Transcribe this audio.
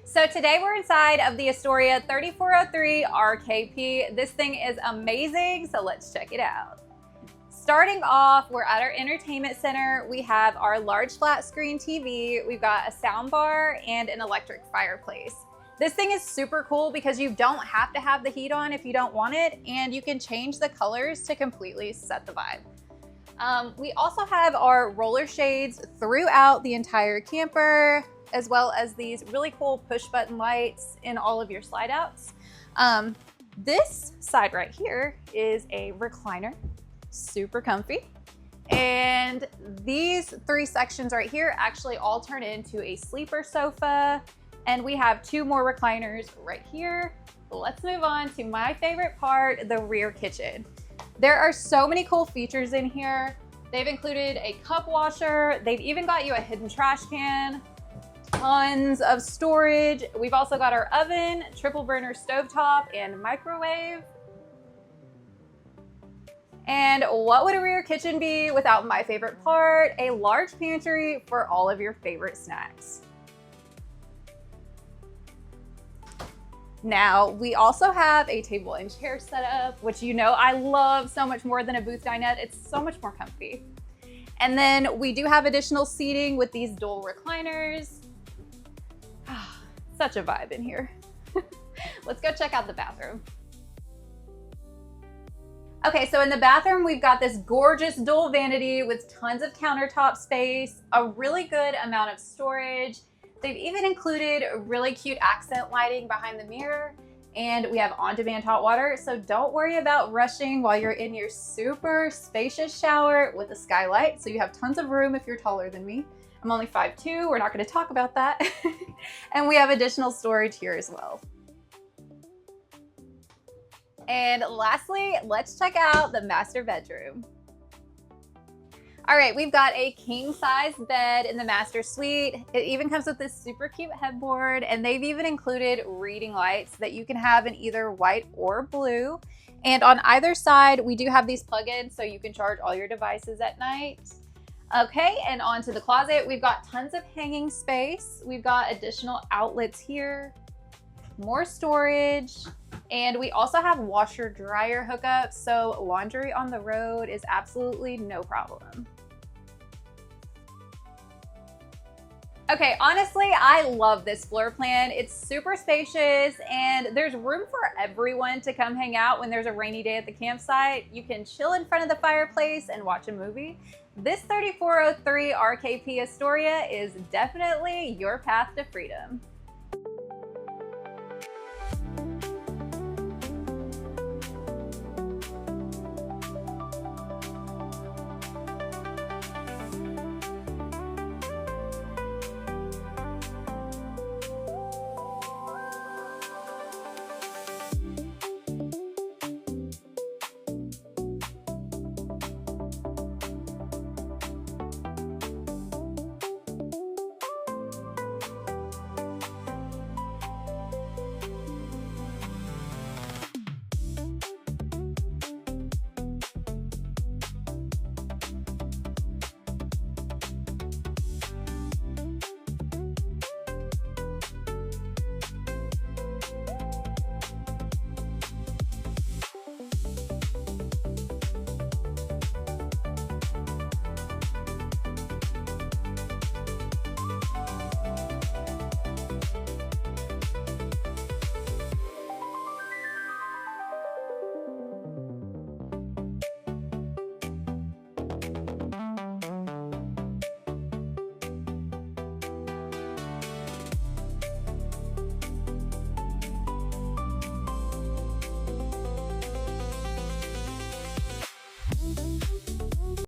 So today we're inside of the Astoria 3403RKP. This thing is amazing, so let's check it out. Starting off, we're at our entertainment center. We have our large flat screen TV. We've got a sound bar and an electric fireplace. This thing is super cool because you don't have to have the heat on if you don't want it, and you can change the colors to completely set the vibe. We also have our roller shades throughout the entire camper, as well as these really cool push button lights in all of your slide outs. This side right here is a recliner, super comfy. And these three sections right here actually all turn into a sleeper sofa. And we have two more recliners right here. Let's move on to my favorite part, the rear kitchen. There are so many cool features in here. They've included a cup washer. They've even got you a hidden trash can. Tons of storage. We've also got our oven, triple burner stovetop, and microwave. And what would a rear kitchen be without my favorite part? A large pantry for all of your favorite snacks. Now, we also have a table and chair setup, which you know I love so much more than a booth dinette. It's so much more comfy. And then we do have additional seating with these dual recliners. Such a vibe in here. Let's go check out the bathroom. Okay, so in the bathroom, we've got this gorgeous dual vanity with tons of countertop space, a really good amount of storage. They've even included really cute accent lighting behind the mirror, and we have on-demand hot water, so don't worry about rushing while you're in your super spacious shower with a skylight, so you have tons of room if you're taller than me. I'm only 5'2", we're not gonna talk about that. And we have additional storage here as well. And lastly, let's check out the master bedroom. All right, we've got a king size bed in the master suite. It even comes with this super cute headboard, and they've even included reading lights that you can have in either white or blue. And on either side, we do have these plug-ins so you can charge all your devices at night. Okay, and onto the closet. We've got tons of hanging space. We've got additional outlets here, more storage, and we also have washer dryer hookups, so laundry on the road is absolutely no problem. Okay, honestly, I love this floor plan. It's super spacious and there's room for everyone to come hang out when there's a rainy day at the campsite. You can chill in front of the fireplace and watch a movie. This 3403 RKP Astoria is definitely your path to freedom.